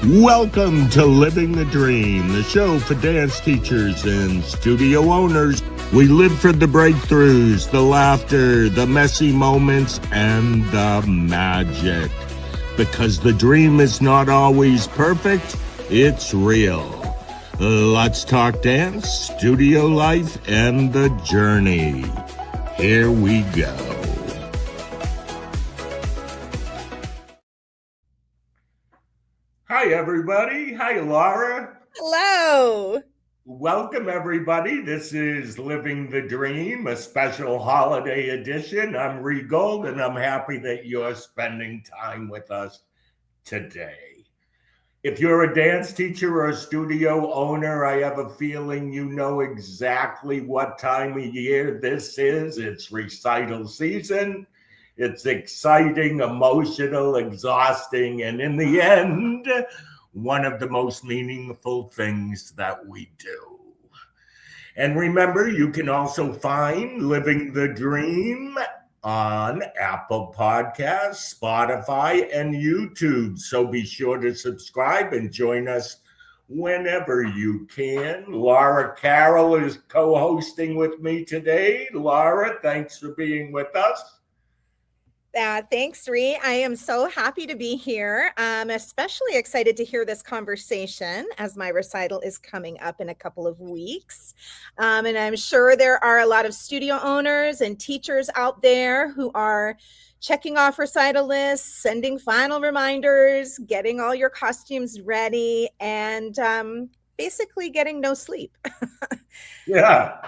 Welcome to Living the Dream, the show for dance teachers and studio owners. We live for the breakthroughs, the laughter, the messy moments, and the magic. Because the dream is not always perfect, it's real. Let's talk dance, studio life, and the journey. Here we go. Hi, everybody. Hi, Laura. Hello. Welcome, everybody. This is Living the Dream, a special holiday edition. I'm Rhee Gold, and I'm happy that you're spending time with us today. If you're a dance teacher or a studio owner, I have a feeling you know exactly what time of year this is. It's recital season. It's exciting, emotional, exhausting, and in the end, one of the most meaningful things that we do. And remember, you can also find Living the Dream on Apple Podcasts, Spotify, and YouTube. So be sure to subscribe and join us whenever you can. Laura Carroll is co-hosting with me today. Laura, thanks for being with us. Thanks, Rhee. I am so happy to be here. I'm especially excited to hear this conversation as my recital is coming up in a couple of weeks. And I'm sure there are a lot of studio owners and teachers out there who are checking off recital lists, sending final reminders, getting all your costumes ready, and basically getting no sleep. Yeah,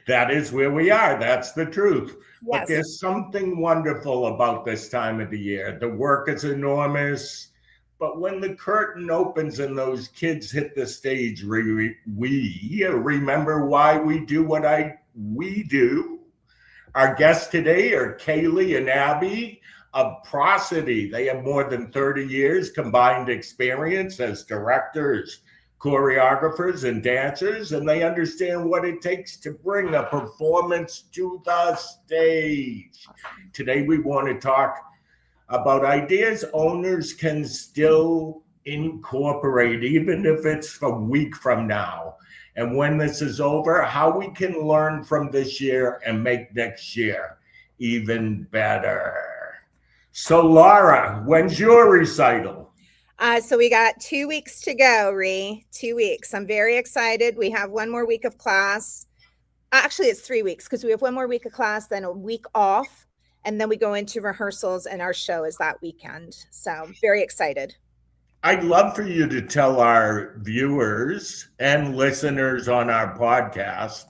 that is where we are. That's the truth. Yes. But there's something wonderful about this time of the year. The work is enormous, but when the curtain opens and those kids hit the stage, we remember why we do what we do. Our guests today are Kaylee and Abby of Prosody. They have more than 30 years combined experience as directors, choreographers, and dancers, and they understand what it takes to bring a performance to the stage. Today, we want to talk about ideas owners can still incorporate, even if it's a week from now. And when this is over, how we can learn from this year and make next year even better. So, Laura, when's your recital? So we got 2 weeks to go, Rhee. 2 weeks. I'm very excited. We have one more week of class. Actually, it's 3 weeks because we have one more week of class, then a week off, and then we go into rehearsals, and our show is that weekend. So very excited. I'd love for you to tell our viewers and listeners on our podcast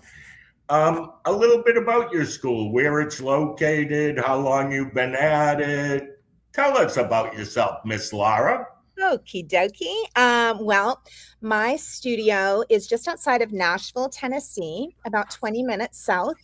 a little bit about your school, where it's located, how long you've been at it. Tell us about yourself, Miss Laura. Okie dokie. Well, my studio is just outside of Nashville, Tennessee, about 20 minutes south.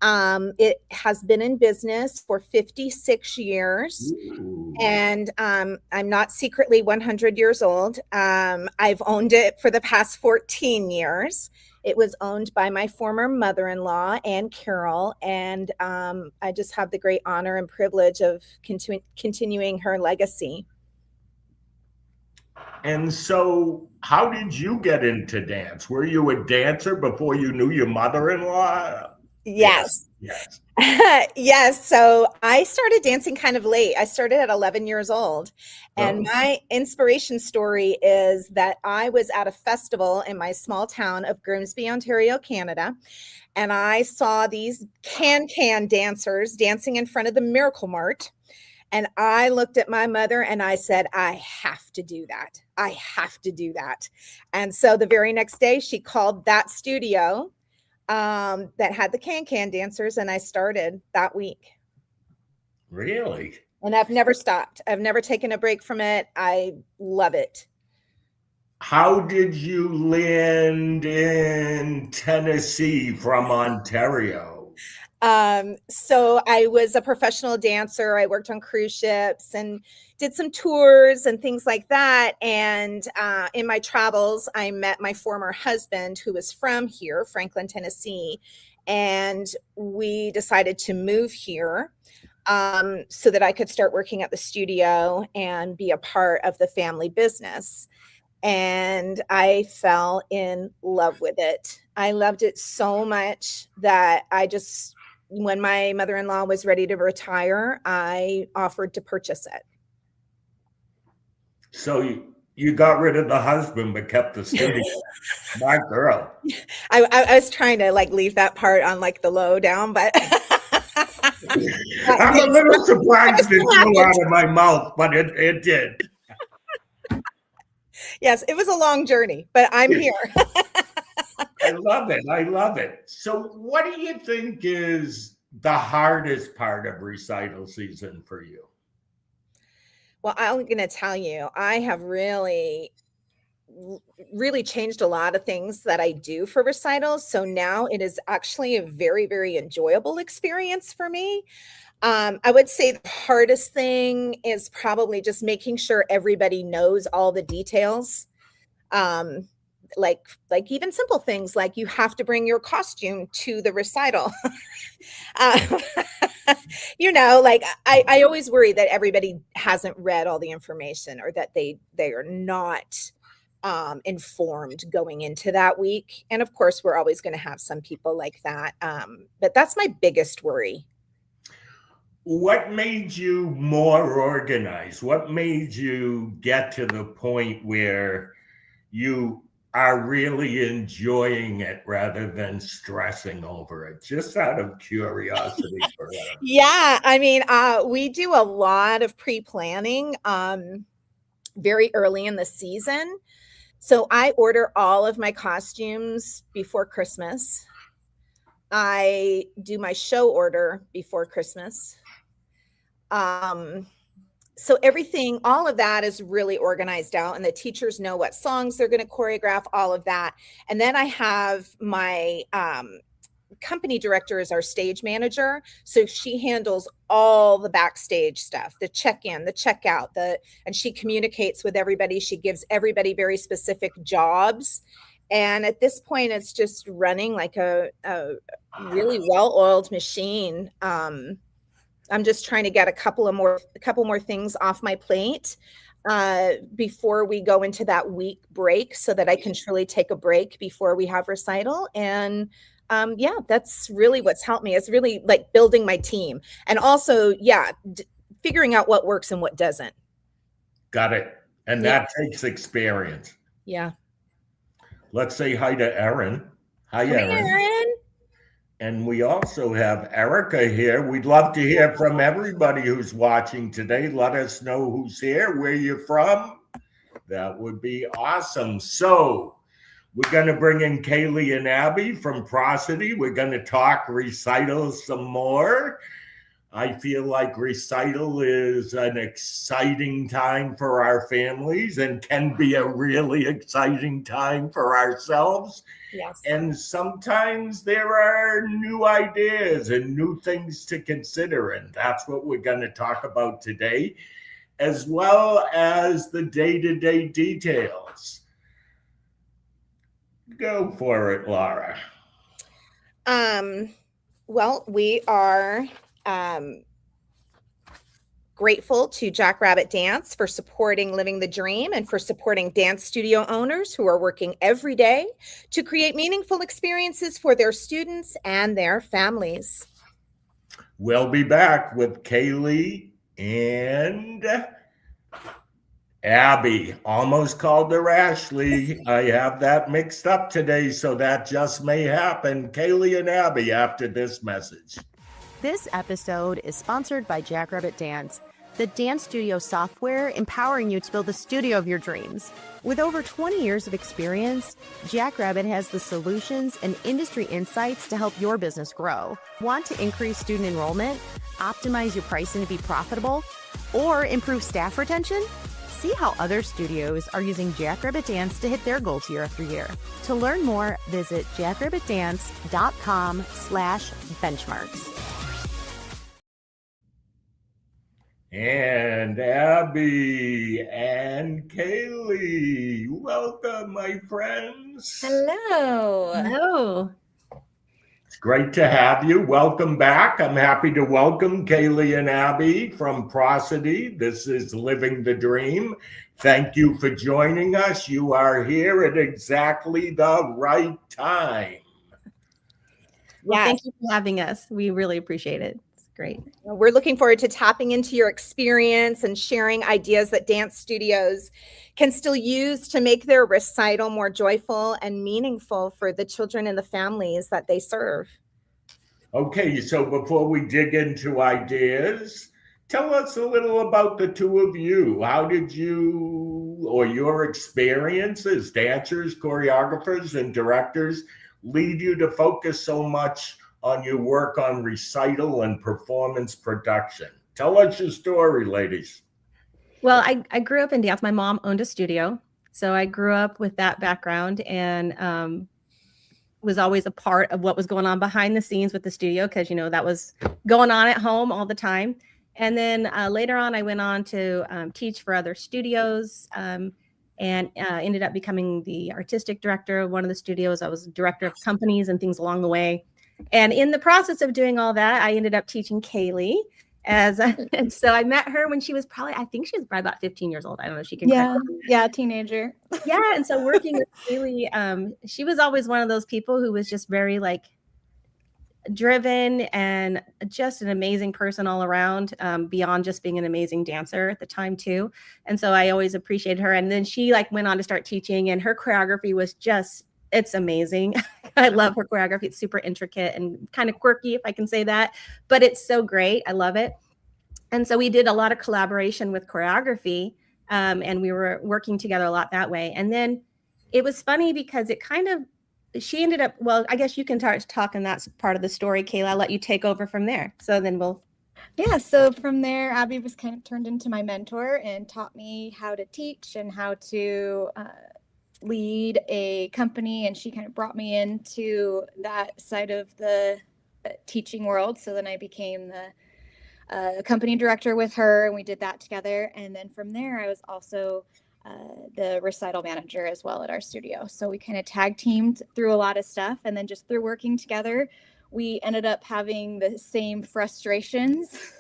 It has been in business for 56 years. Ooh. And I'm not secretly 100 years old. I've owned it for the past 14 years. It was owned by my former mother-in-law, Anne Carroll, and I just have the great honor and privilege of continuing her legacy. And so how did you get into dance? Were you a dancer before you knew your mother-in-law? Yes. Yes. Yes. So I started dancing kind of late. I started at 11 years old. And my inspiration story is that I was at a festival in my small town of Grimsby, Ontario, Canada. And I saw these can dancers dancing in front of the Miracle Mart. And I looked at my mother and I said, I have to do that. I have to do that. And so the very next day, she called that studio that had the can dancers, and I started that week. Really? And I've never stopped. I've never taken a break from it. I love it. How did you land in Tennessee from Ontario? So I was a professional dancer. I worked on cruise ships and did some tours and things like that. And in my travels, I met my former husband, who was from here, Franklin, Tennessee. And we decided to move here. so that I could start working at the studio and be a part of the family business. And I fell in love with it. I loved it so much that when my mother-in-law was ready to retire, I offered to purchase it. So you got rid of the husband but kept the studio. My girl. I was trying to like leave that part on like the low down, but I'm a little surprised it flew out of my mouth, but it did. Yes, it was a long journey, but I'm here. I love it. I love it. So what do you think is the hardest part of recital season for you? Well, I'm going to tell you, I have really changed a lot of things that I do for recitals. So now it is actually a very, very enjoyable experience for me. I would say the hardest thing is probably just making sure everybody knows all the details. Like even simple things like you have to bring your costume to the recital. Like I always worry that everybody hasn't read all the information or that they are not informed going into that week. And of course, we're always going to have some people like that. But that's my biggest worry. What made you more organized? What made you get to the point where you are really enjoying it rather than stressing over it? Just out of curiosity. Yeah, I mean, we do a lot of pre-planning very early in the season. So I order all of my costumes before Christmas. I do my show order before Christmas. So everything, all of that is really organized out, and the teachers know what songs they're going to choreograph, all of that. And then I have my company director is our stage manager. So she handles all the backstage stuff, the check-in, the checkout, and she communicates with everybody. She gives everybody very specific jobs. And at this point, it's just running like a really well-oiled machine. I'm just trying to get a couple more things off my plate before we go into that week break so that I can truly take a break before we have recital. And yeah, that's really what's helped me. It's really like building my team and also, figuring out what works and what doesn't. Got it. And that takes experience. Yeah. Let's say hi to Erin. Hi, Erin. And we also have Erica here. We'd love to hear from everybody who's watching today. Let us know who's here, where you're from. That would be awesome. So we're going to bring in Kaylee and Abby from Prosody. We're going to talk recital some more. I feel like recital is an exciting time for our families and can be a really exciting time for ourselves. Yes. And sometimes there are new ideas and new things to consider. And that's what we're going to talk about today, as well as the day-to-day details. Go for it, Laura. Well, we are grateful to Jackrabbit Dance for supporting Living the Dream and for supporting dance studio owners who are working every day to create meaningful experiences for their students and their families. We'll be back with Kaylee and Abby. Almost called her Ashley. I have that mixed up today, so that just may happen. Kaylee and Abby after this message. This episode is sponsored by Jackrabbit Dance, the dance studio software empowering you to build the studio of your dreams. With over 20 years of experience, Jackrabbit has the solutions and industry insights to help your business grow. Want to increase student enrollment, optimize your pricing to be profitable, or improve staff retention? See how other studios are using Jackrabbit Dance to hit their goals year after year. To learn more, visit jackrabbitdance.com/benchmarks. And Abby and Kaylee, welcome, my friends. Hello. Hello. It's great to have you. Welcome back. I'm happy to welcome Kaylee and Abby from Prosody. This is Living the Dream. Thank you for joining us. You are here at exactly the right time. Well, Yes. thank you for having us. We really appreciate it. It's great. We're looking forward to tapping into your experience and sharing ideas that dance studios can still use to make their recital more joyful and meaningful for the children and the families that they serve. Okay, so before we dig into ideas, tell us a little about the two of you. How did you, or your experience as dancers, choreographers, and directors lead you to focus so much on your work on recital and performance production? Tell us your story, ladies. Well, I grew up in dance. My mom owned a studio. So I grew up with that background and was always a part of what was going on behind the scenes with the studio because, you know, that was going on at home all the time. And then later on, I went on to teach for other studios and ended up becoming the artistic director of one of the studios. I was director of companies and things along the way. And in the process of doing all that, I ended up teaching Kaylee. And so I met her when she was I think she was probably about 15 years old. I don't know if she can. Yeah, teenager. Yeah. And so working with Kaylee, she was always one of those people who was just very like driven and just an amazing person all around, beyond just being an amazing dancer at the time too. And so I always appreciated her. And then she like went on to start teaching, and her choreography was just, it's amazing. I love her choreography. It's super intricate and kind of quirky, if I can say that, but it's so great. I love it. And so we did a lot of collaboration with choreography, and we were working together a lot that way. And then it was funny because it kind of, she ended up, well, I guess you can talk, and that's part of the story, Kayla. I'll let you take over from there. So then we'll. Yeah, so from there, Abby was kind of turned into my mentor and taught me how to teach and how to lead a company. And she kind of brought me into that side of the teaching world. So then I became the company director with her, and we did that together. And then from there, I was also the recital manager as well at our studio. So we kind of tag teamed through a lot of stuff. And then just through working together, we ended up having the same frustrations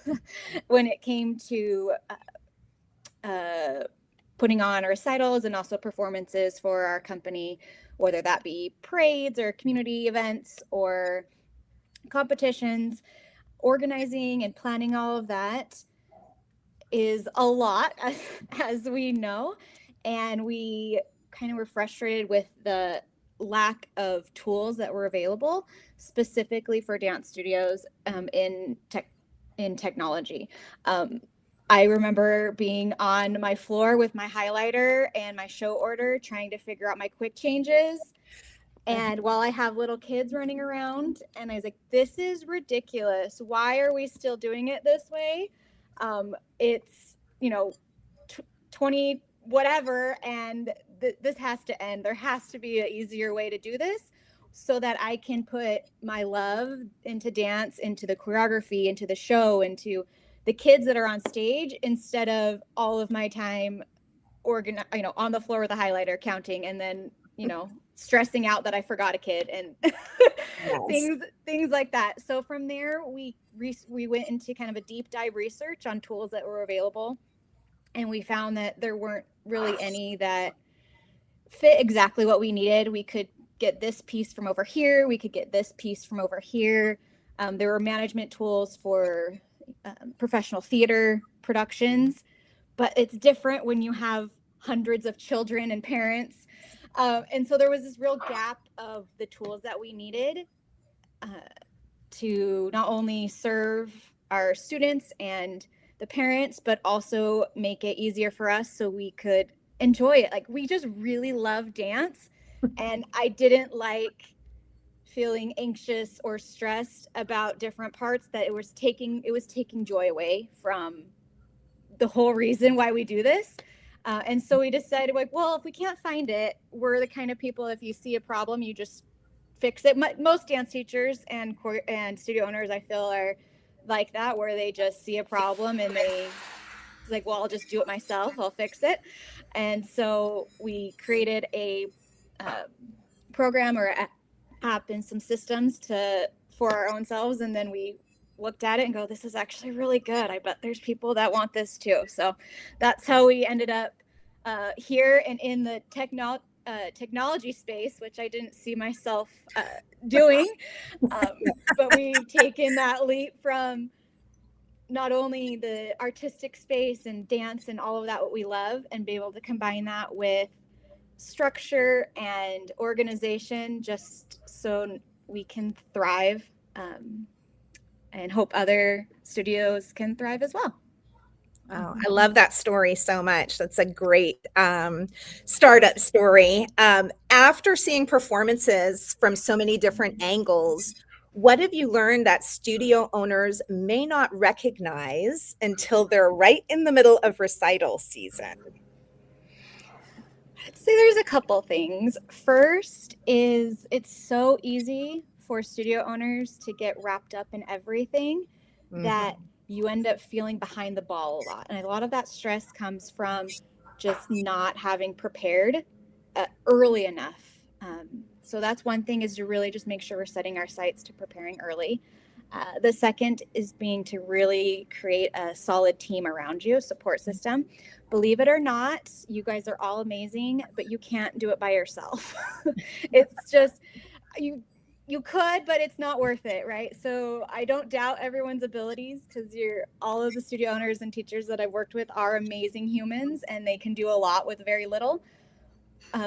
when it came to putting on recitals and also performances for our company, whether that be parades or community events or competitions. Organizing and planning all of that is a lot, as we know, and we kind of were frustrated with the lack of tools that were available specifically for dance studios in technology. I remember being on my floor with my highlighter and my show order trying to figure out my quick changes. And while I have little kids running around, and I was like, this is ridiculous. Why are we still doing it this way? It's, 20 whatever, and this has to end. There has to be an easier way to do this so that I can put my love into dance, into the choreography, into the show, into the kids that are on stage, instead of all of my time on the floor with a highlighter counting, and then, stressing out that I forgot a kid and things like that. So from there, we went into kind of a deep dive research on tools that were available, and we found that there weren't really any that fit exactly what we needed. We could get this piece from over here. We could get this piece from over here. There were management tools for professional theater productions, but it's different when you have hundreds of children and parents. And so there was this real gap of the tools that we needed to not only serve our students and the parents, but also make it easier for us so we could enjoy it. Like, we just really love dance, and I didn't like feeling anxious or stressed about different parts that it was taking joy away from the whole reason why we do this. And so we decided, like, well, if we can't find it, we're the kind of people, if you see a problem, you just fix it. Most dance teachers and studio owners, I feel, are like that, where they just see a problem and it's like, well, I'll just do it myself. I'll fix it. And so we created a program or app and some systems to for our own selves, and then we looked at it and go, this is actually really good. I bet there's people that want this too. So that's how we ended up here and in the technology space, which I didn't see myself doing. But we've taken that leap from not only the artistic space and dance and all of that, what we love, and be able to combine that with structure and organization, just so we can thrive, and hope other studios can thrive as well. Oh, I love that story so much. That's a great startup story. After seeing performances from so many different angles, what have you learned that studio owners may not recognize until they're right in the middle of recital season? I'd say there's a couple things. First is it's so easy for studio owners to get wrapped up in everything that you end up feeling behind the ball a lot. And a lot of that stress comes from just not having prepared early enough. So that's one thing, is to really just make sure we're setting our sights to preparing early. The second is being to really create a solid team around you, support system. Believe it or not, you guys are all amazing, but you can't do it by yourself. It's just, you could, but it's not worth it, right? So I don't doubt everyone's abilities, because all of the studio owners and teachers that I've worked with are amazing humans, and they can do a lot with very little,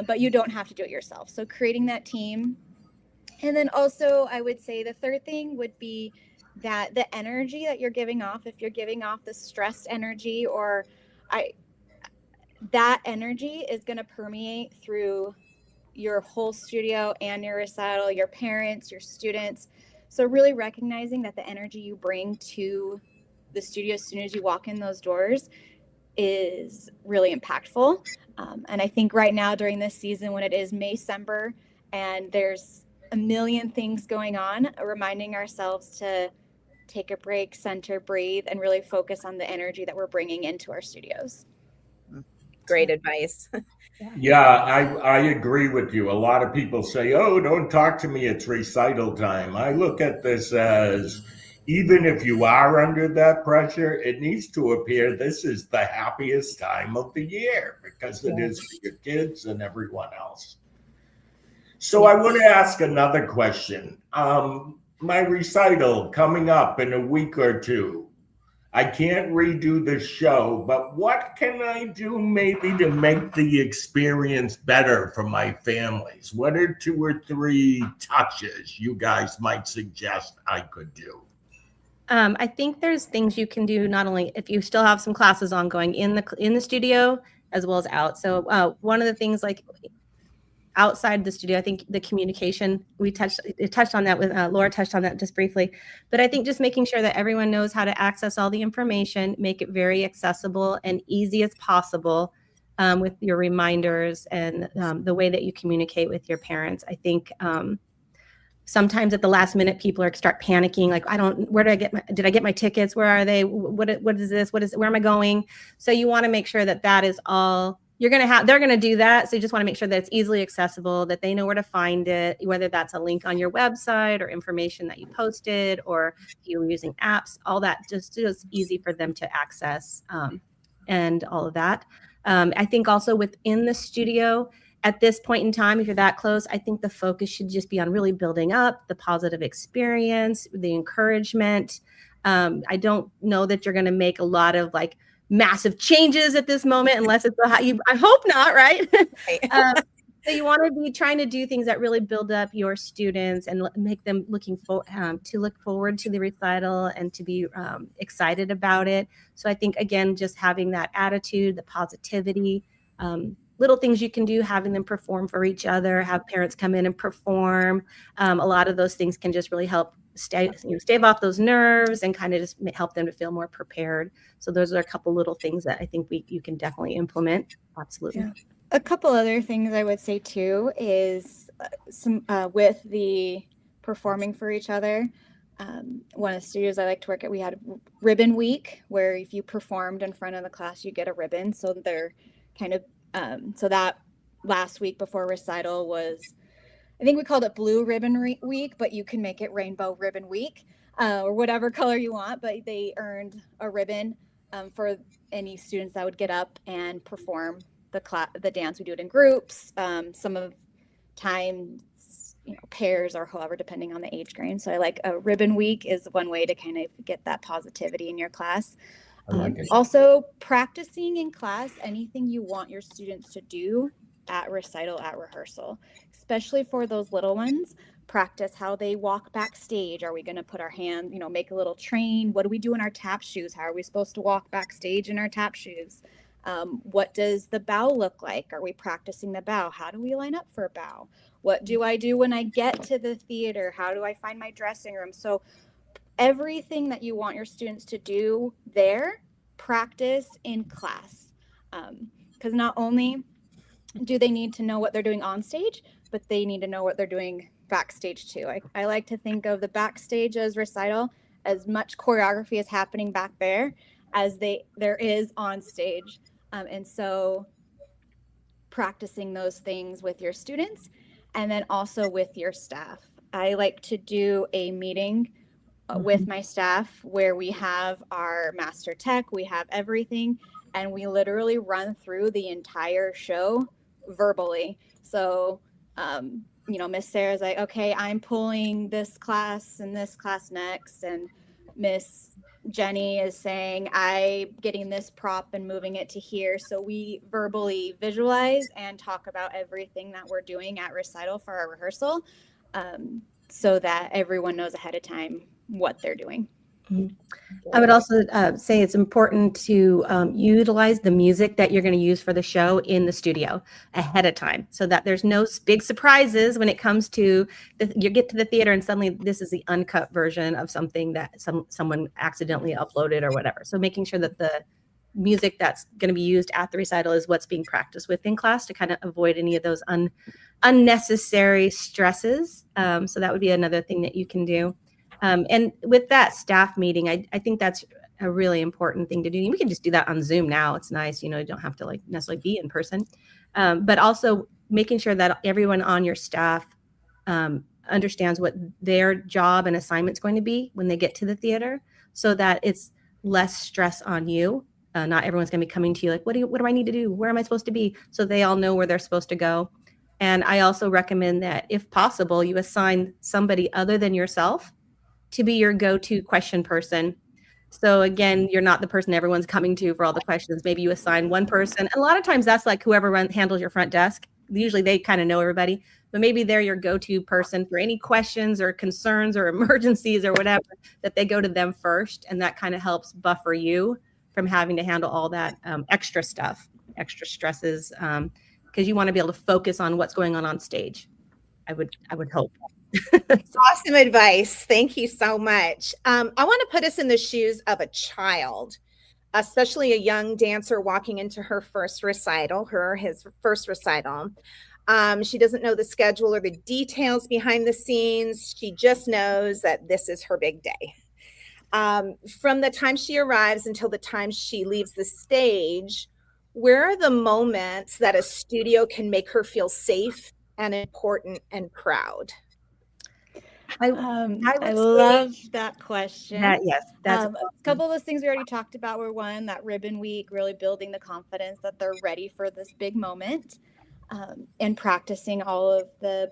but you don't have to do it yourself. So creating that team. And then also, I would say the third thing would be that the energy that you're giving off, if you're giving off the stressed energy, that energy is going to permeate through your whole studio and your recital, your parents, your students. So really recognizing that the energy you bring to the studio as soon as you walk in those doors is really impactful. And I think right now during this season, when it is May-cember and there's a million things going on, reminding ourselves to take a break, center, breathe, and really focus on the energy that we're bringing into our studios. Great advice. Yeah, I agree with you. A lot of people say, oh, don't talk to me, it's recital time. I look at this as, even if you are under that pressure, it needs to appear this is the happiest time of the year, because it is for your kids and everyone else. So I want to ask another question. My recital coming up in a week or two. I can't redo the show, but what can I do maybe to make the experience better for my families? What are 2 or 3 touches you guys might suggest I could do? I think there's things you can do, not only if you still have some classes ongoing in the studio as well as out. So one of the things, like outside the studio, I think the communication, it touched on that with Laura touched on that just briefly, but I think just making sure that everyone knows how to access all the information, make it very accessible and easy as possible, with your reminders and the way that you communicate with your parents. I think sometimes at the last minute, people start panicking, like, did I get my tickets? Where are they? What is this? Where am I going? So you want to make sure that is all they're going to do that. So you just want to make sure that it's easily accessible, that they know where to find it, whether that's a link on your website or information that you posted, or if you're using apps, all that, just easy for them to access, and all of that. I think also within the studio at this point in time, if you're that close, I think the focus should just be on really building up the positive experience, the encouragement. I don't know that you're going to make a lot of massive changes at this moment, unless it's I hope not, right? So you want to be trying to do things that really build up your students and make them look forward to the recital and to be excited about it. So I think, again, just having that attitude, the positivity, little things you can do, having them perform for each other, have parents come in and perform. A lot of those things can just really help stave off those nerves and kind of just help them to feel more prepared. So those are a couple little things that I think you can definitely implement. Absolutely. Yeah. A couple other things I would say too is some with the performing for each other. One of the studios I like to work at, we had ribbon week, where if you performed in front of the class, you get a ribbon. So they're kind of so that last week before recital was I think we called it Blue Ribbon Week, but you can make it Rainbow Ribbon Week, or whatever color you want. But they earned a ribbon for any students that would get up and perform the dance. We do it in groups. Some of times, pairs or however, depending on the age grade. So I like a ribbon week is one way to kind of get that positivity in your class. Also, practicing in class anything you want your students to do at recital, at rehearsal, especially for those little ones. Practice how they walk backstage. Are we going to put our hand, make a little train? What do we do in our tap shoes? How are we supposed to walk backstage in our tap shoes? What does the bow look like? Are we practicing the bow? How do we line up for a bow? What do I do when I get to the theater? How do I find my dressing room? So everything that you want your students to do there, practice in class. Because not only do they need to know what they're doing on stage, but they need to know what they're doing backstage too. I like to think of the backstage as recital, as much choreography is happening back there as there is on stage. And so practicing those things with your students and then also with your staff. I like to do a meeting with my staff where we have our master tech, we have everything, and we literally run through the entire show verbally. So, Miss Sarah's like, okay, I'm pulling this class and this class next. And Miss Jenny is saying, I'm getting this prop and moving it to here. So we verbally visualize and talk about everything that we're doing at recital for our rehearsal, so that everyone knows ahead of time what they're doing. I would also say it's important to utilize the music that you're going to use for the show in the studio ahead of time, so that there's no big surprises when it comes to you get to the theater and suddenly this is the uncut version of something that someone accidentally uploaded or whatever. So making sure that the music that's going to be used at the recital is what's being practiced with in class to kind of avoid any of those unnecessary stresses. So that would be another thing that you can do. And with that staff meeting, I think that's a really important thing to do. We can just do that on Zoom now. It's nice, you don't have to necessarily be in person, but also making sure that everyone on your staff understands what their job and assignment's going to be when they get to the theater, so that it's less stress on you. Not everyone's going to be coming to you like, what do I need to do? Where am I supposed to be? So they all know where they're supposed to go. And I also recommend that if possible, you assign somebody other than yourself to be your go-to question person. So again, you're not the person everyone's coming to for all the questions. Maybe you assign one person. A lot of times that's like whoever handles your front desk. Usually they kind of know everybody, but maybe they're your go-to person for any questions or concerns or emergencies or whatever, that they go to them first. And that kind of helps buffer you from having to handle all that extra stuff, extra stresses, because you want to be able to focus on what's going on stage. I would hope. Awesome advice. Thank you so much. I want to put us in the shoes of a child, especially a young dancer walking into her first recital, his first recital. She doesn't know the schedule or the details behind the scenes. She just knows that this is her big day. From the time she arrives until the time she leaves the stage, where are the moments that a studio can make her feel safe and important and proud? I love that question. Yes, that's a couple of those things we already talked about were, one, that ribbon week, really building the confidence that they're ready for this big moment, and practicing all of the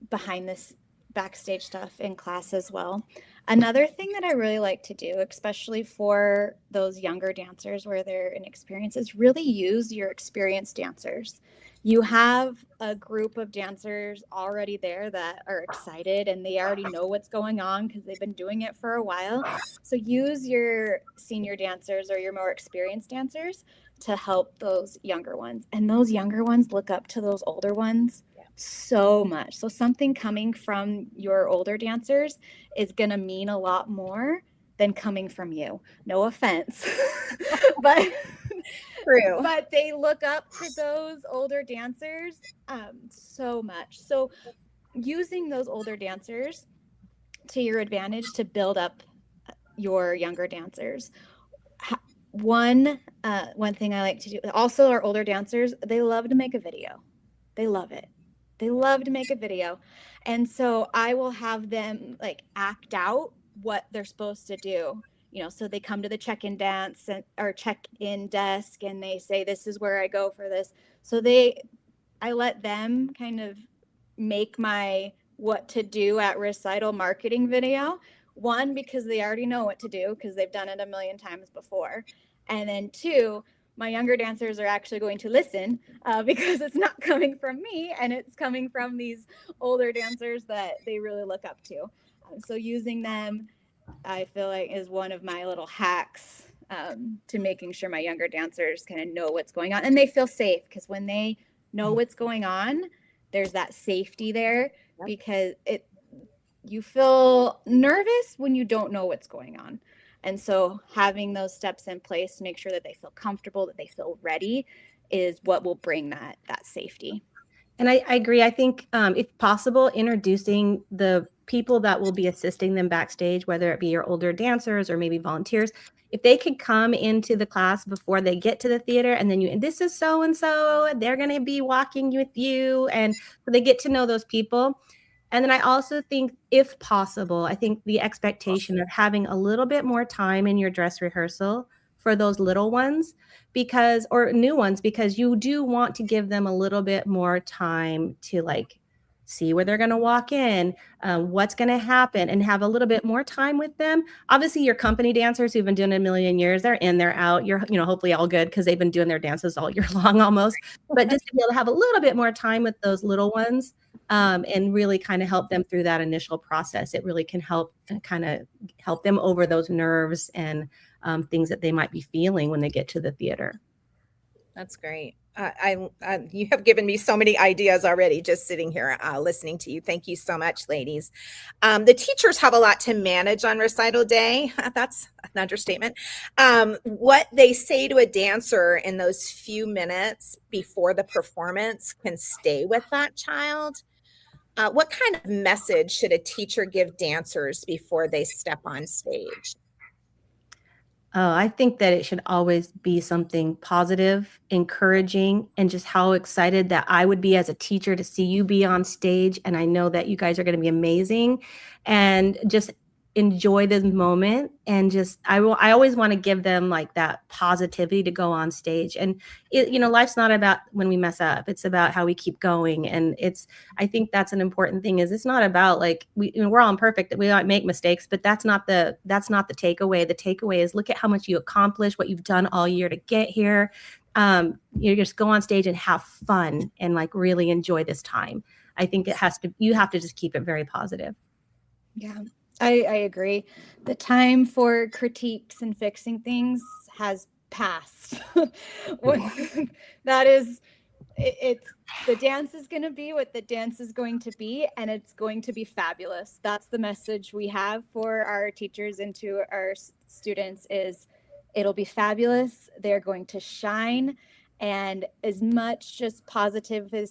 behind this backstage stuff in class as well. Another thing that I really like to do, especially for those younger dancers where they're inexperienced, is really use your experienced dancers. You have a group of dancers already there that are excited and they already know what's going on because they've been doing it for a while. So use your senior dancers or your more experienced dancers to help those younger ones. And those younger ones look up to those older ones so much. So something coming from your older dancers is going to mean a lot more than coming from you. No offense, but true. But they look up to those older dancers so much. So using those older dancers to your advantage to build up your younger dancers. One thing I like to do, also our older dancers, they love to make a video. They love it. They love to make a video. And so I will have them like act out what they're supposed to do. You know, so they come to the check-in dance or check-in desk and they say, this is where I go for this. So I let them kind of make my what to do at recital marketing video. One, because they already know what to do because they've done it a million times before. And then two, my younger dancers are actually going to listen because it's not coming from me and it's coming from these older dancers that they really look up to. So using them, I feel like, is one of my little hacks to making sure my younger dancers kind of know what's going on and they feel safe, because when they know what's going on, there's that safety there, because you feel nervous when you don't know what's going on. And so having those steps in place to make sure that they feel comfortable, that they feel ready, is what will bring that safety. And I agree. I think if possible, introducing the people that will be assisting them backstage, whether it be your older dancers or maybe volunteers, if they could come into the class before they get to the theater, and then this is so-and-so, they're going to be walking with you. And so they get to know those people. And then I also think, if possible, I think the expectation of having a little bit more time in your dress rehearsal for those little ones, or new ones, because you do want to give them a little bit more time to like see where they're going to walk in, what's going to happen, and have a little bit more time with them. Obviously, your company dancers who've been doing it a million years, they're in, they're out. You're, hopefully all good because they've been doing their dances all year long almost. But just to be able to have a little bit more time with those little ones and really kind of help them through that initial process. It really can help them over those nerves and things that they might be feeling when they get to the theater. That's great. You have given me so many ideas already just sitting here listening to you. Thank you so much, ladies. The teachers have a lot to manage on recital day. That's an understatement. What they say to a dancer in those few minutes before the performance can stay with that child. What kind of message should a teacher give dancers before they step on stage? Oh, I think that it should always be something positive, encouraging, and just how excited that I would be as a teacher to see you be on stage. And I know that you guys are going to be amazing, and just enjoy this moment. And just, I always want to give them like that positivity to go on stage. And life's not about when we mess up. It's about how we keep going. And I think that's an important thing, is it's not about like, we're all imperfect, that we might make mistakes, but that's not the takeaway. The takeaway is look at how much you accomplished, what you've done all year to get here. You just go on stage and have fun and like really enjoy this time. I think you have to just keep it very positive. Yeah. I agree. The time for critiques and fixing things has passed. That is, the dance is going to be what the dance is going to be, and it's going to be fabulous. That's the message we have for our teachers and to our students, is it'll be fabulous. They're going to shine, and as much just positivity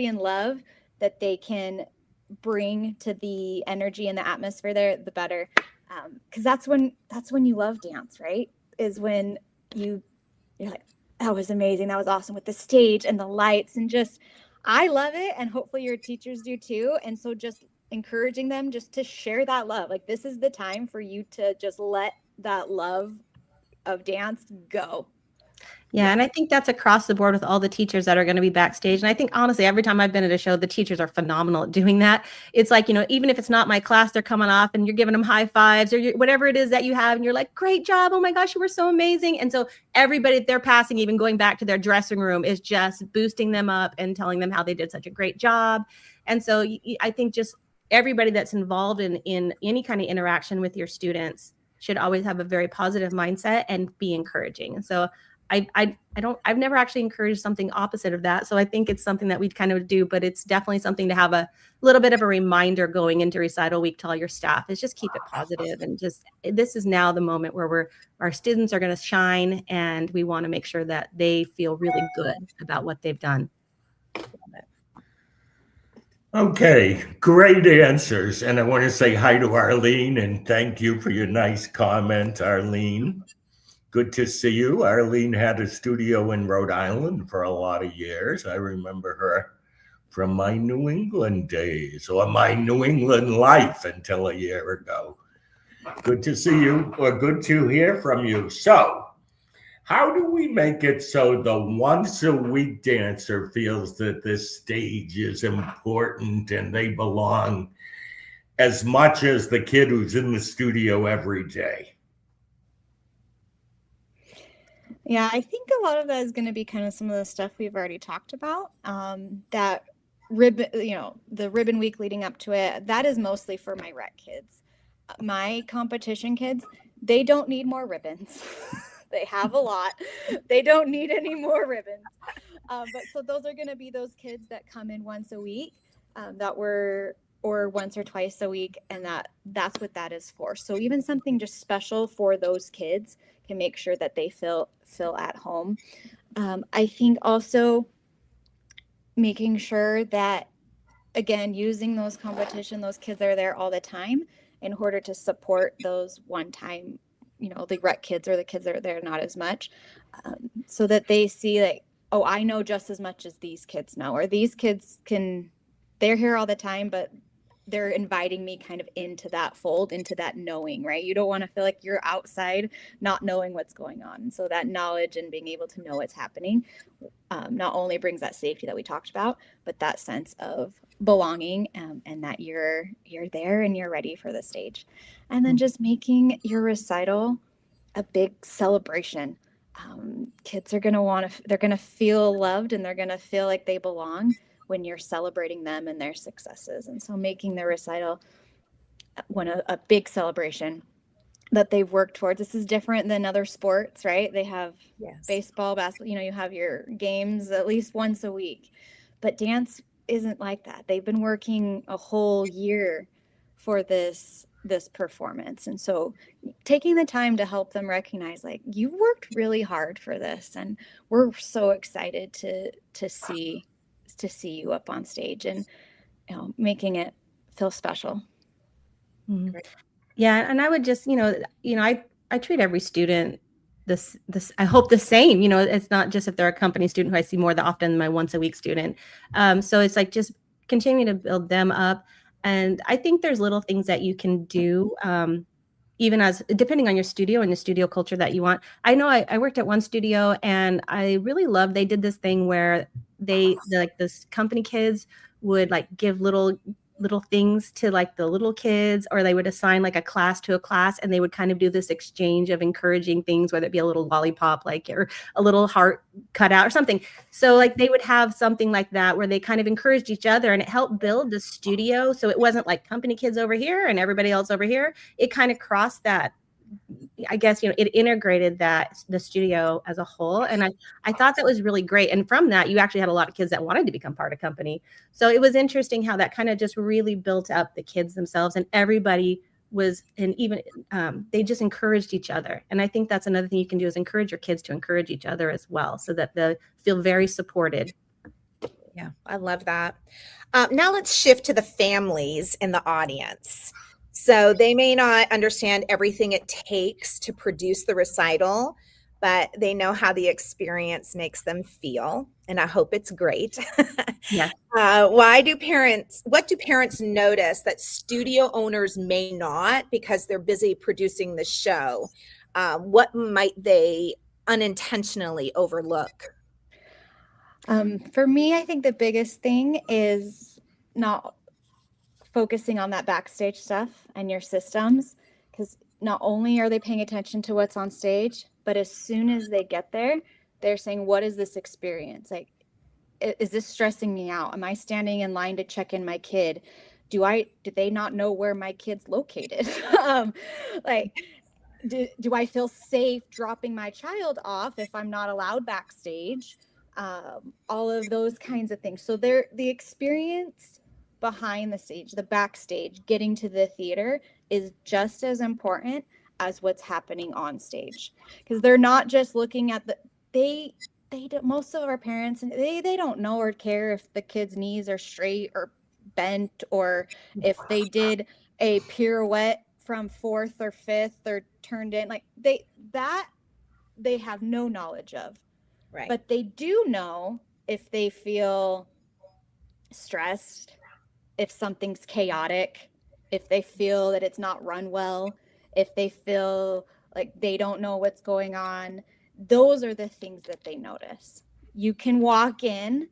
and love that they can bring to the energy and the atmosphere there, the better. Because that's when you love dance, right? Is when you're like, that was amazing, that was awesome, with the stage and the lights, and just, I love it, and hopefully your teachers do too. And so just encouraging them just to share that love. Like, this is the time for you to just let that love of dance go. Yeah, and I think that's across the board with all the teachers that are going to be backstage. And I think, honestly, every time I've been at a show, the teachers are phenomenal at doing that. It's like, even if it's not my class, they're coming off and you're giving them high fives or whatever it is that you have. And you're like, great job. Oh my gosh, you were so amazing. And so everybody they're passing, even going back to their dressing room, is just boosting them up and telling them how they did such a great job. And so I think just everybody that's involved in any kind of interaction with your students should always have a very positive mindset and be encouraging. And so I've never actually encouraged something opposite of that. So I think it's something that we'd kind of do, but it's definitely something to have a little bit of a reminder going into recital week to all your staff, is just keep it positive. And just, this is now the moment where our students are going to shine, and we want to make sure that they feel really good about what they've done. Okay, great answers. And I want to say hi to Arlene and thank you for your nice comment, Arlene. Good to see you. Arlene had a studio in Rhode Island for a lot of years. I remember her from my New England days or my New England life until a year ago. Good to see you, or good to hear from you. So, how do we make it so the once a week dancer feels that this stage is important and they belong as much as the kid who's in the studio every day? Yeah, I think a lot of that is going to be kind of some of the stuff we've already talked about. That ribbon, the ribbon week leading up to it, that is mostly for my rec kids. My competition kids, they don't need more ribbons. They have a lot. They don't need any more ribbons. But so those are going to be those kids that come in once a week, or once or twice a week, and that's what that is for. So even something just special for those kids can make sure that they feel at home. I think also making sure that, again, using those kids are there all the time in order to support those one-time, the rec kids or the kids that are there not as much, so that they see like, oh, I know just as much as these kids know, or these kids they're here all the time, but they're inviting me kind of into that fold, into that knowing, right? You don't want to feel like you're outside not knowing what's going on. And so that knowledge and being able to know what's happening not only brings that safety that we talked about, but that sense of belonging, and that you're there and you're ready for the stage. And then just making your recital a big celebration. Kids are going to they're going to feel loved, and they're going to feel like they belong when you're celebrating them and their successes. And so making the recital a big celebration that they've worked towards. This is different than other sports, right? They have baseball, basketball, you have your games at least once a week, but dance isn't like that. They've been working a whole year for this performance. And so taking the time to help them recognize, like, you worked really hard for this, and we're so excited to see you up on stage, and making it feel special. Mm-hmm. Yeah, and I would just, I treat every student this I hope the same. It's not just if they're a company student who I see more often than my once a week student. So it's like just continuing to build them up. And I think there's little things that you can do, even as depending on your studio and the studio culture that you want. I know I worked at one studio, and I really loved, they did this thing where this company kids would like give little things to like the little kids, or they would assign like a class to a class, and they would kind of do this exchange of encouraging things, whether it be a little lollipop, like, or a little heart cut out or something. So like they would have something like that where they kind of encouraged each other, and it helped build the studio. So it wasn't like company kids over here and everybody else over here. It kind of crossed that, I guess, it integrated the studio as a whole. And I thought that was really great. And from that, you actually had a lot of kids that wanted to become part of company. So it was interesting how that kind of just really built up the kids themselves, and everybody was, and even they just encouraged each other. And I think that's another thing you can do, is encourage your kids to encourage each other as well, so that they feel very supported. Yeah, I love that. Now let's shift to the families in the audience. So they may not understand everything it takes to produce the recital, but they know how the experience makes them feel. And I hope it's great. Yeah. What do parents notice that studio owners may not, because they're busy producing the show? What might they unintentionally overlook? For me, I think the biggest thing is not focusing on that backstage stuff and your systems, because not only are they paying attention to what's on stage, but as soon as they get there, they're saying, what is this experience? Like, is this stressing me out? Am I standing in line to check in my kid? Do they not know where my kid's located? Do I feel safe dropping my child off if I'm not allowed backstage? All of those kinds of things. So the experience behind the stage, the backstage, getting to the theater, is just as important as what's happening on stage, because they're not just looking at most of our parents, they don't know or care if the kids' knees are straight or bent, or if they did a pirouette from fourth or fifth or turned in, like they have no knowledge of. Right. But they do know if they feel stressed, if something's chaotic, if they feel that it's not run well, if they feel like they don't know what's going on, those are the things that they notice. You can walk in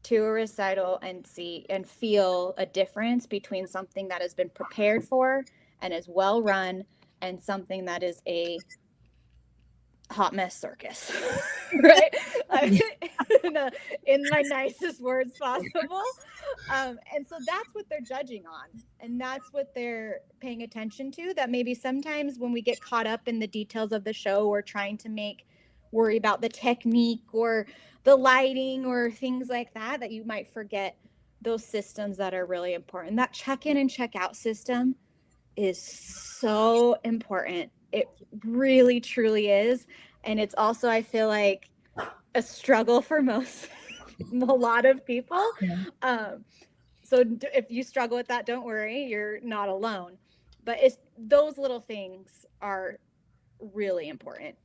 to a recital and see and feel a difference between something that has been prepared for and is well run and something that is a hot mess circus, right? In my nicest words possible. And so that's what they're judging on, and that's what they're paying attention to. That maybe sometimes when we get caught up in the details of the show, we're trying to worry about the technique or the lighting or things like that, that you might forget those systems that are really important. That check-in and check-out system is so important. It really, truly is. And it's also, I feel like, a struggle for a lot of people. So if you struggle with that, don't worry, you're not alone. But those little things are really important.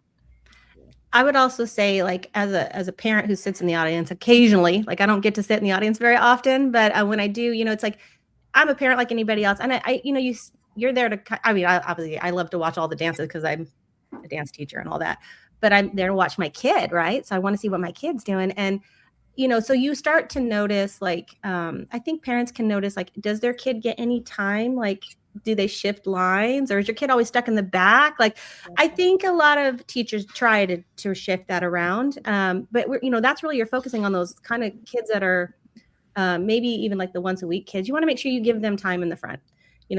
I would also say, like, as a parent who sits in the audience occasionally, like I don't get to sit in the audience very often, but when I do, it's like I'm a parent like anybody else, and I you're there to. I mean, obviously I love to watch all the dances because I'm a dance teacher and all that, but I'm there to watch my kid, right? So I want to see what my kid's doing, and so you start to notice, like, I think parents can notice, like, does their kid get any time? Like, do they shift lines, or is your kid always stuck in the back? Like, I think a lot of teachers try to shift that around. But that's really, you're focusing on those kind of kids that are maybe even like the once a week kids. You want to make sure you give them time in the front.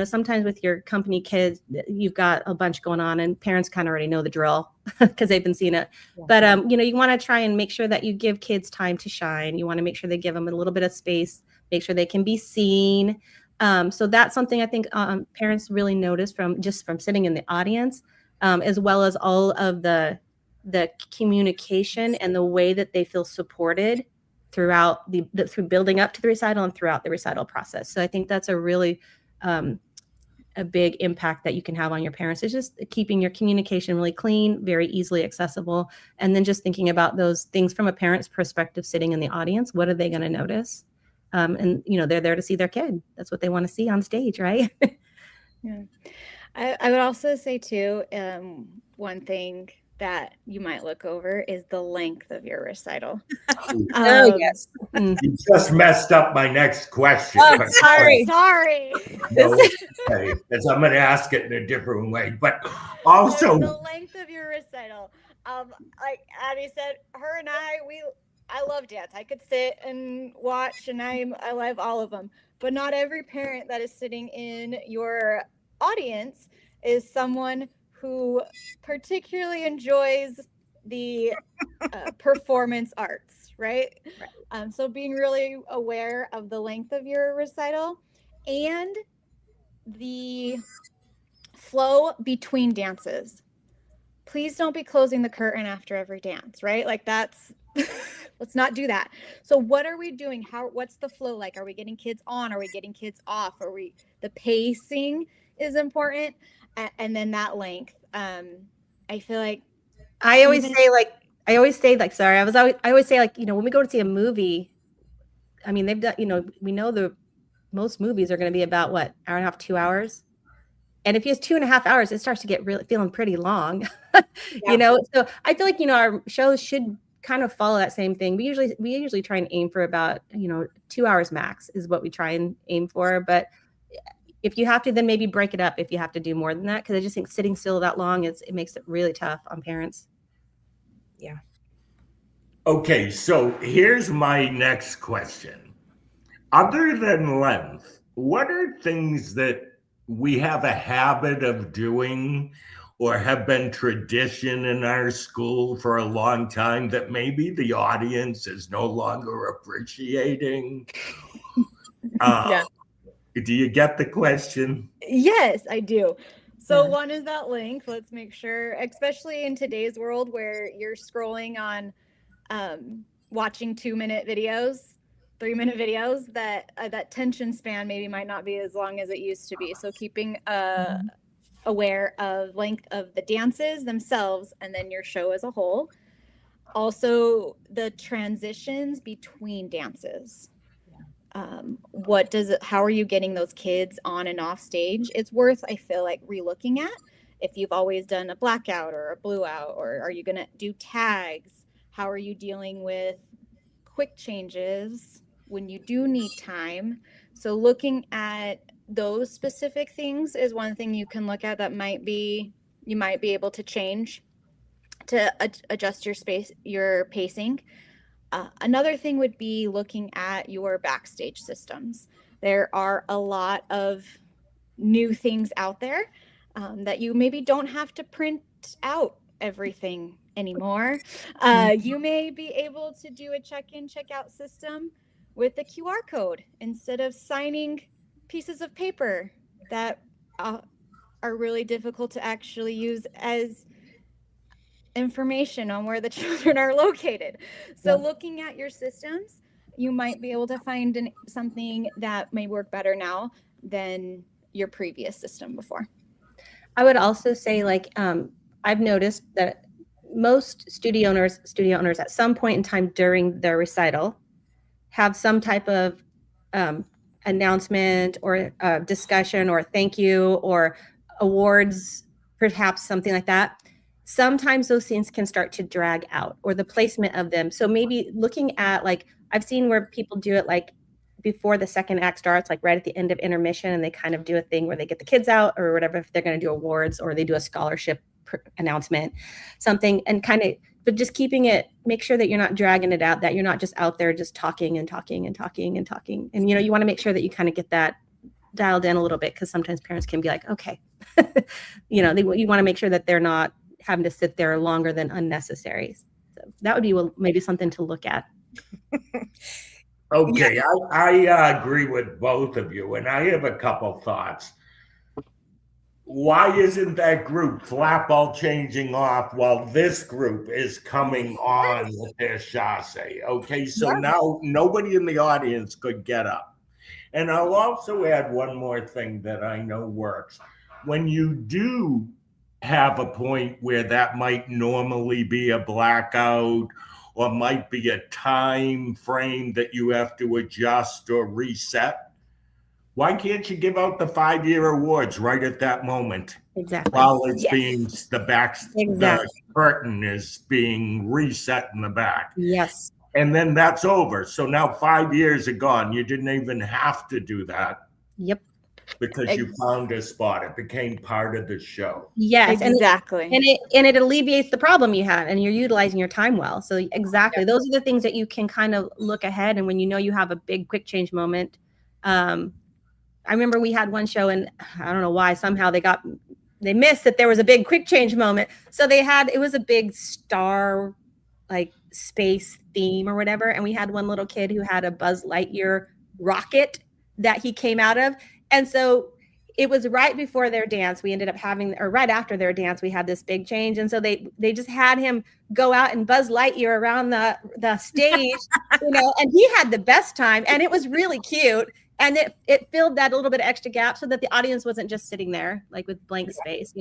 Sometimes with your company kids, you've got a bunch going on and parents kind of already know the drill because they've been seeing it. Yeah. But, you want to try and make sure that you give kids time to shine. You want to make sure they give them a little bit of space, make sure they can be seen. So that's something I think parents really notice from sitting in the audience, as well as all of the communication and the way that they feel supported throughout through building up to the recital and throughout the recital process. So I think that's a really a big impact that you can have on your parents, is just keeping your communication really clean, very easily accessible. And then just thinking about those things from a parent's perspective, sitting in the audience, what are they going to notice? And, they're there to see their kid. That's what they want to see on stage, right? Yeah. I would also say too, one thing that you might look over is the length of your recital. Yes. You just messed up my next question. Oh, sorry. No, okay, because I'm going to ask it in a different way. But also the length of your recital. Like Abby said, her and I love dance. I could sit and watch, and I love all of them. But not every parent that is sitting in your audience is someone who particularly enjoys the performance arts, right? So being really aware of the length of your recital and the flow between dances. Please don't be closing the curtain after every dance, right? Like that's, let's not do that. So what are we doing? What's the flow like? Are we getting kids on? Are we getting kids off? The pacing is important. And then that length. I feel like I always say like, when we go to see a movie, I mean, they've done, we know most movies are going to be about what, hour and a half, 2 hours. And if you have 2.5 hours, it starts to get feeling pretty long, So I feel like, our shows should kind of follow that same thing. We usually try and aim for about, 2 hours max is what we try and aim for. But if you have to, then maybe break it up if you have to do more than that. Cause I just think sitting still that long, it makes it really tough on parents. Yeah. Okay. So here's my next question. Other than length, what are things that we have a habit of doing or have been tradition in our school for a long time that maybe the audience is no longer appreciating? Yeah. Do you get the question? Yes, I do. So one is that length. Let's make sure, especially in today's world where you're scrolling on watching 2-minute videos, 3-minute videos, that tension span maybe might not be as long as it used to be. So keeping aware of length of the dances themselves and then your show as a whole. Also the transitions between dances. how are you getting those kids on and off stage? It's worth, I feel like, relooking at. If you've always done a blackout or a blue out, or are you going to do tags? How are you dealing with quick changes when you do need time? So looking at those specific things is one thing you can look at that you might be able to change to adjust your pacing. Another thing would be looking at your backstage systems. There are a lot of new things out there that you maybe don't have to print out everything anymore. You may be able to do a check-in, check-out system with a QR code instead of signing pieces of paper that are really difficult to actually use as information on where the children are located. So looking at your systems, you might be able to find something that may work better now than your previous system before. I would also say, like, I've noticed that most studio owners at some point in time during their recital have some type of announcement or discussion or thank you or awards, perhaps something like that. Sometimes those things can start to drag out, or the placement of them. So maybe looking at, like, I've seen where people do it like before the second act starts, like right at the end of intermission, and they kind of do a thing where they get the kids out or whatever, if they're going to do awards, or they do a scholarship announcement, something, and kind of, but just keeping it, make sure that you're not dragging it out, that you're not just out there just talking and talking and talking and talking. And, you want to make sure that you kind of get that dialed in a little bit, because sometimes parents can be like, okay, you want to make sure that they're not having to sit there longer than unnecessary. So that would be maybe something to look at. Okay, I agree with both of you, and I have a couple thoughts. Why isn't that group flap all changing off while this group is coming on with their chasse? Okay, so now nobody in the audience could get up. And I'll also add one more thing that I know works. When you do have a point where that might normally be a blackout, or might be a time frame that you have to adjust or reset, why can't you give out the 5-year awards right at that moment? Exactly. While it's being the curtain is being reset in the back. Yes. And then that's over. So now 5 years are gone. You didn't even have to do that. Yep. Because you found a spot. It became part of the show. Yes, exactly. And it alleviates the problem you had, and you're utilizing your time well. So exactly, those are the things that you can kind of look ahead. And when you have a big quick change moment, I remember we had one show, and I don't know why, somehow they missed that there was a big quick change moment. So it was a big star, like, space theme or whatever, and we had one little kid who had a Buzz Lightyear rocket that he came out of. And so it was right before their dance. We ended up right after their dance, we had this big change. And so they just had him go out and Buzz Lightyear around the stage, and he had the best time, and it was really cute. And it filled that little bit of extra gap so that the audience wasn't just sitting there like with blank space,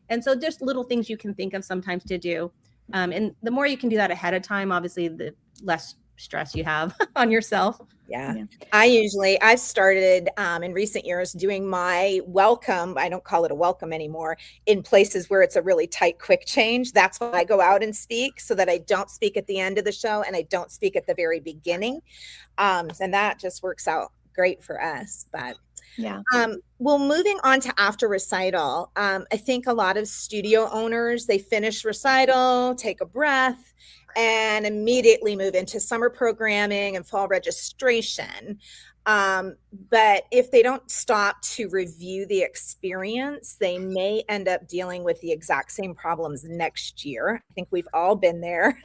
And so just little things you can think of sometimes to do. And the more you can do that ahead of time, obviously, the less stress you have on yourself. Yeah. I've started in recent years doing my welcome. I don't call it a welcome anymore, in places where it's a really tight, quick change. That's when I go out and speak, so that I don't speak at the end of the show and I don't speak at the very beginning. And that just works out great for us. But well, moving on to after recital, I think a lot of studio owners, they finish recital, take a breath, and immediately move into summer programming and fall registration. But if they don't stop to review the experience, they may end up dealing with the exact same problems next year. I think we've all been there.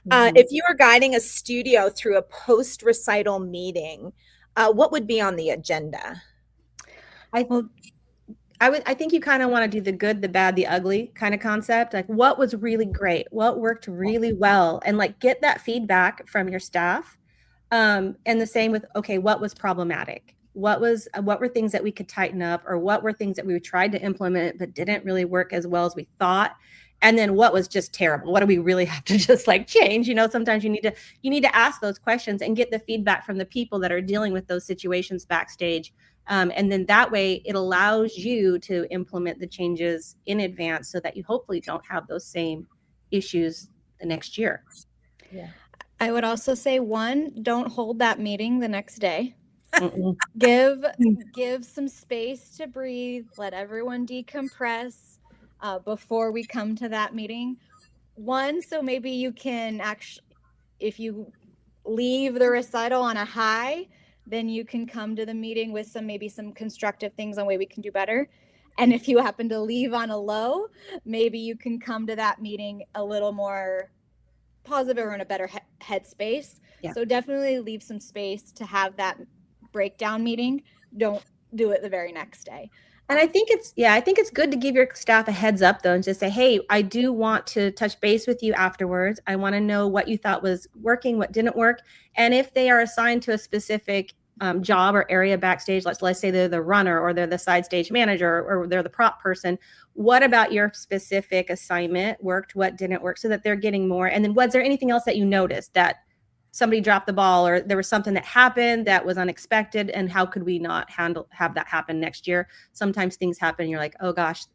If you were guiding a studio through a post-recital meeting, what would be on the agenda? I think you kind of want to do the good, the bad, the ugly kind of concept. Like, what was really great? What worked really well? And like, get that feedback from your staff. And the same with, okay, what was problematic? What were things that we could tighten up, or what were things that we tried to implement but didn't really work as well as we thought? And then what was just terrible? What do we really have to just like change? Sometimes you need to ask those questions and get the feedback from the people that are dealing with those situations backstage. And then that way it allows you to implement the changes in advance so that you hopefully don't have those same issues the next year. Yeah. I would also say, one, don't hold that meeting the next day. Mm-mm. Give some space to breathe, let everyone decompress before we come to that meeting. One, so maybe you can actually, if you leave the recital on a high, then you can come to the meeting with maybe some constructive things on way we can do better. And if you happen to leave on a low, maybe you can come to that meeting a little more positive or in a better headspace. Yeah. So definitely leave some space to have that breakdown meeting. Don't do it the very next day. And I think it's good to give your staff a heads up though, and just say, hey, I do want to touch base with you afterwards. I want to know what you thought was working, what didn't work. And if they are assigned to a specific job or area backstage, let's say they're the runner or they're the side stage manager or they're the prop person, what about your specific assignment worked, what didn't work, so that they're getting more? And then was there anything else that you noticed that somebody dropped the ball or there was something that happened that was unexpected, and how could we not have that happen next year? Sometimes things happen, you're like, oh gosh,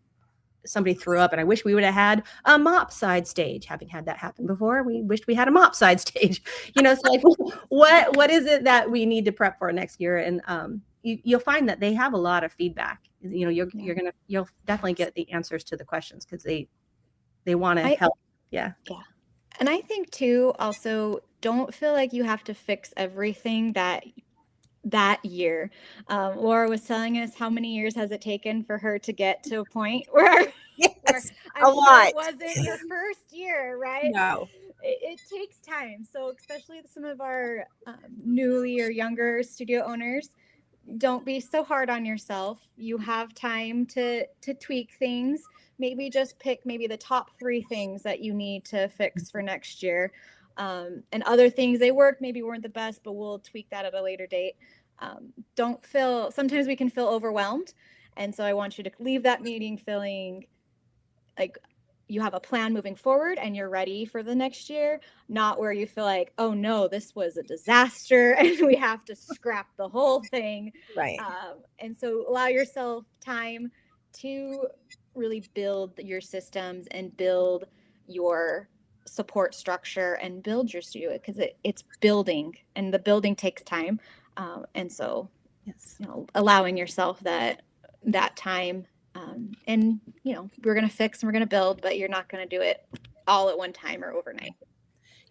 somebody threw up and I wish we would have had a mop side stage. Having had that happen before, we wished we had a mop side stage. So like, what is it that we need to prep for next year? And you'll find that they have a lot of feedback. You'll definitely get the answers to the questions because they want to help. Yeah. And I think too, also, don't feel like you have to fix everything that year. Laura was telling us how many years has it taken for her to get to a point where, Yes, I'm a lot. It wasn't your first year, right? No. It takes time. So especially some of our newly or younger studio owners, don't be so hard on yourself. You have time to tweak things. Maybe just pick maybe the top 3 things that you need to fix for next year. And other things, they worked, maybe weren't the best, but we'll tweak that at a later date. Sometimes we can feel overwhelmed. And so I want you to leave that meeting feeling like you have a plan moving forward and you're ready for the next year, not where you feel like, oh no, this was a disaster and we have to scrap the whole thing. Right. And so allow yourself time to really build your systems and build your support structure and build your studio, because it's building, and the building takes time. And so, Yes, allowing yourself that time. And we're going to fix and we're going to build, but you're not going to do it all at one time or overnight.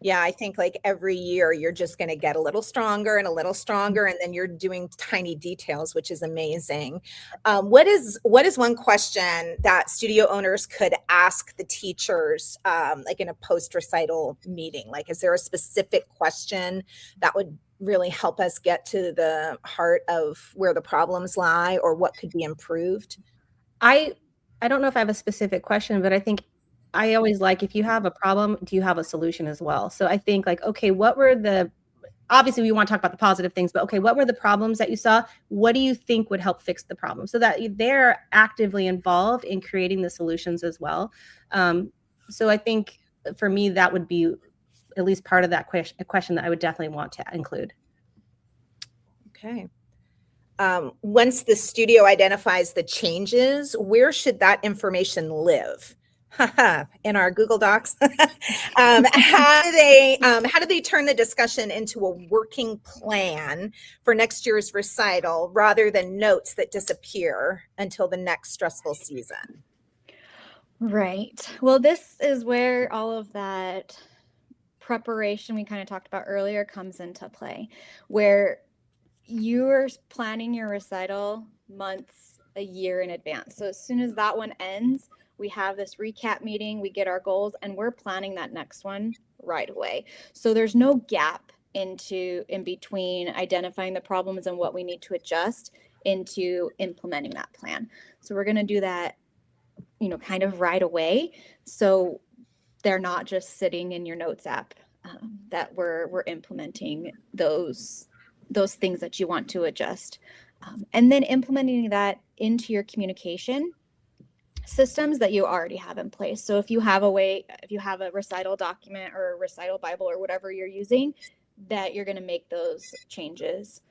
Yeah, I think like every year you're just going to get a little stronger and a little stronger, and then you're doing tiny details, which is amazing. What is one question that studio owners could ask the teachers, like in a post-recital meeting? Like, is there a specific question that would really help us get to the heart of where the problems lie or what could be improved? I don't know if I have a specific question, but I think I always like, if you have a problem, do you have a solution as well? So I think like, okay, obviously we want to talk about the positive things, but okay, what were the problems that you saw? What do you think would help fix the problem? So that they're actively involved in creating the solutions as well. So I think for me, that would be at least part of that question that I would definitely want to include. Okay. Once the studio identifies the changes, where should that information live? In our Google Docs. How do they turn the discussion into a working plan for next year's recital rather than notes that disappear until the next stressful season? Right. Well, this is where all of that preparation we kind of talked about earlier comes into play, where you're planning your recital months, a year in advance. So as soon as that one ends, we have this recap meeting, we get our goals, and we're planning that next one right away. So there's no gap in between identifying the problems and what we need to adjust into implementing that plan. So we're going to do that, kind of right away. So they're not just sitting in your notes app, that we're implementing those things that you want to adjust. And then implementing that into your communication. systems that you already have in place. So if you have a recital document or a recital Bible or whatever you're using, that you're going to make those changes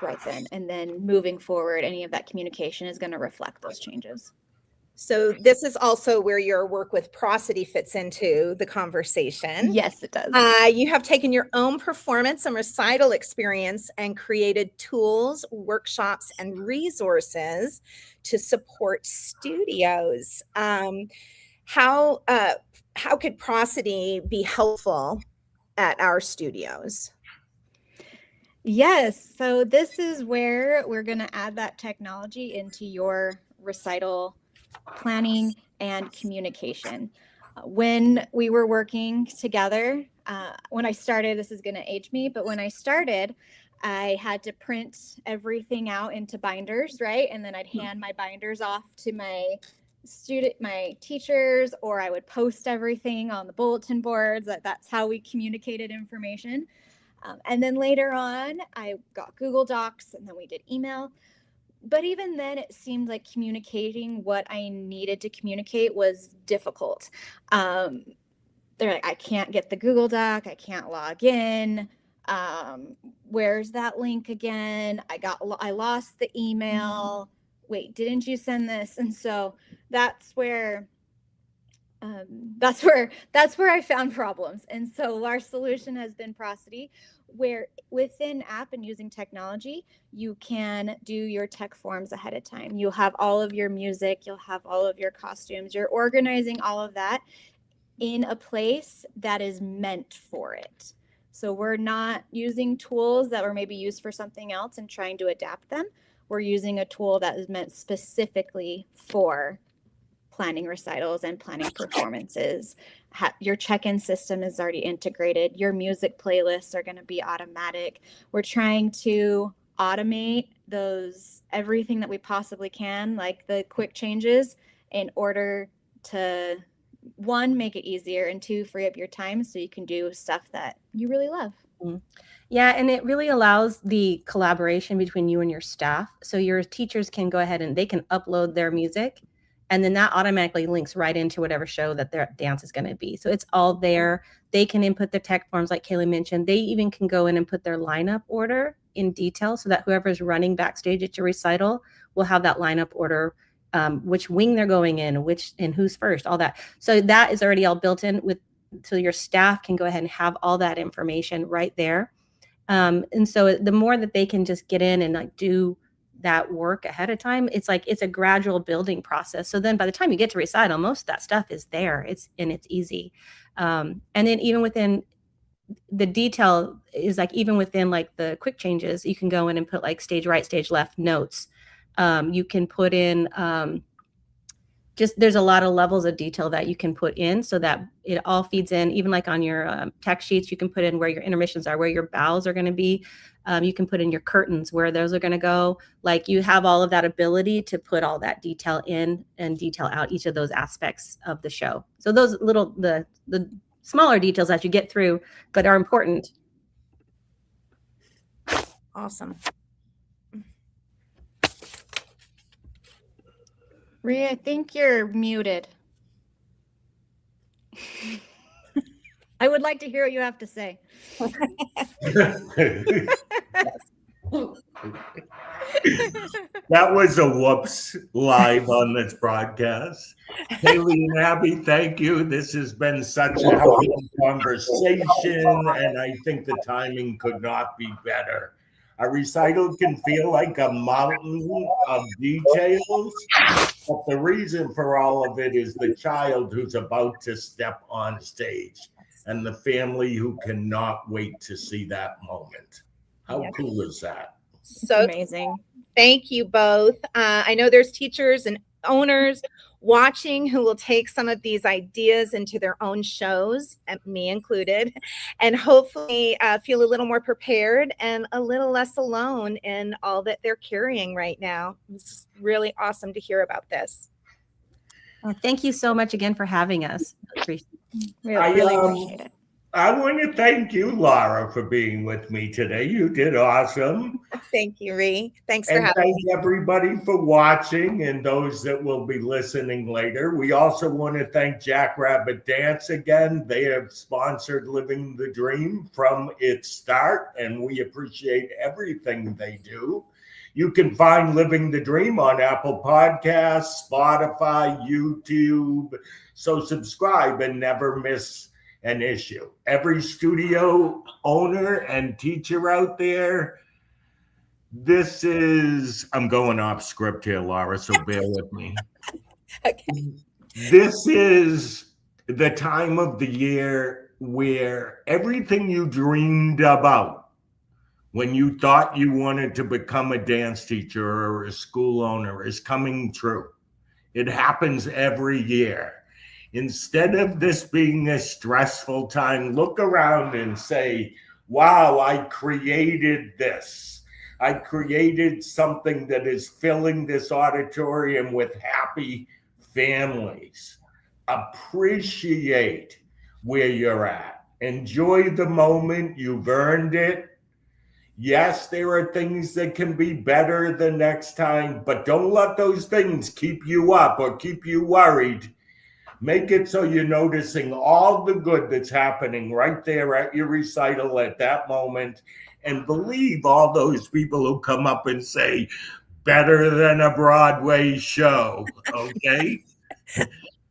right then. And then moving forward, any of that communication is going to reflect those changes. So this is also where your work with Prosody fits into the conversation. Yes, it does. You have taken your own performance and recital experience and created tools, workshops, and resources to support studios. How could Prosody be helpful at our studios? Yes. So this is where we're going to add that technology into your recital planning and communication. When we were working together, when I started, this is going to age me, but when I started, I had to print everything out into binders, right? And then I'd hand my binders off to my teachers, or I would post everything on the bulletin boards. That's how we communicated information. And then later on, I got Google Docs, and then we did email. But even then, it seemed like communicating what I needed to communicate was difficult. They're like, I can't get the Google Doc. I can't log in. Where's that link again? I lost the email. Wait, didn't you send this? And so that's where I found problems. And so our solution has been Prosody, where within app and using technology, you can do your tech forms ahead of time. You'll have all of your music, you'll have all of your costumes, you're organizing all of that in a place that is meant for it. So we're not using tools that were maybe used for something else and trying to adapt them. We're using a tool that is meant specifically for planning recitals and planning performances. Your check-in system is already integrated. Your music playlists are going to be automatic. We're trying to automate everything that we possibly can, like the quick changes, in order to, one, make it easier, and two, free up your time so you can do stuff that you really love. Yeah, and it really allows the collaboration between you and your staff. So your teachers can go ahead and they can upload their music, and then that automatically links right into whatever show that their dance is going to be. So it's all there. They can input the tech forms like Kaylee mentioned. They even can go in and put their lineup order in detail so that whoever's running backstage at your recital will have that lineup order, which wing they're going in, and who's first, all that. So that is already all built in so your staff can go ahead and have all that information right there. And so the more that they can just get in and like do that work ahead of time, it's a gradual building process. So then by the time you get to recital, most of that stuff is there. It's easy. And then even within the detail is even within the quick changes, you can go in and put stage right, stage left notes. You can put in there's a lot of levels of detail that you can put in so that it all feeds in. Even on your tech sheets, you can put in where your intermissions are, where your bows are going to be. You can put in your curtains, where those are going to go. You have all of that ability to put all that detail in and detail out each of those aspects of the show. So those the smaller details that you get through, but are important. Awesome. Rhee, I think you're muted. I would like to hear what you have to say. That was a whoops live on this broadcast. Kaylee and Abby, thank you. This has been such a helpful conversation, and I think the timing could not be better. A recital can feel like a mountain of details, but the reason for all of it is the child who's about to step on stage and the family who cannot wait to see that moment. How cool is that? So amazing. Thank you both. I know there's teachers and owners watching who will take some of these ideas into their own shows, and me included, and hopefully feel a little more prepared and a little less alone in all that they're carrying right now. It's really awesome to hear about this. Well, thank you so much again for having us. We really appreciate it. I want to thank you, Laura, for being with me today. You did awesome. Thank you, Rhee. Thanks for And having thank me. everybody for watching and those that will be listening later. We also want to thank Jackrabbit Dance again. They have sponsored Living the Dream from its start, and we appreciate everything they do. You can find Living the Dream on Apple Podcasts, Spotify, YouTube. So subscribe and never miss an issue. Every studio owner and teacher out there, I'm going off script here, Laura, so bear with me. Okay. This is the time of the year where everything you dreamed about when you thought you wanted to become a dance teacher or a school owner is coming true. It happens every year. Instead of this being a stressful time, look around and say, wow, I created this. I created something that is filling this auditorium with happy families. Appreciate where you're at. Enjoy the moment. You've earned it. Yes, there are things that can be better the next time, but don't let those things keep you up or keep you worried. Make it so you're noticing all the good that's happening right there at your recital at that moment. And believe all those people who come up and say, better than a Broadway show, okay?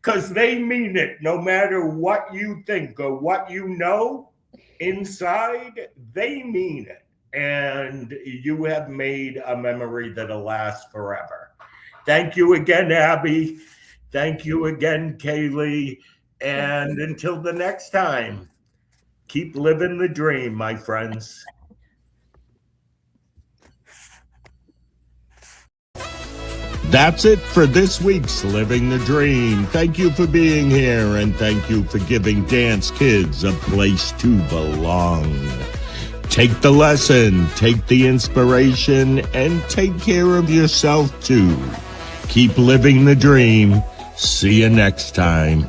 Because they mean it. No matter what you think or what you know inside, they mean it. And you have made a memory that'll last forever. Thank you again, Abby. Thank you again, Kaylee. And until the next time, keep living the dream, my friends. That's it for this week's Living the Dream. Thank you for being here, and thank you for giving dance kids a place to belong. Take the lesson, take the inspiration, and take care of yourself too. Keep living the dream. See you next time.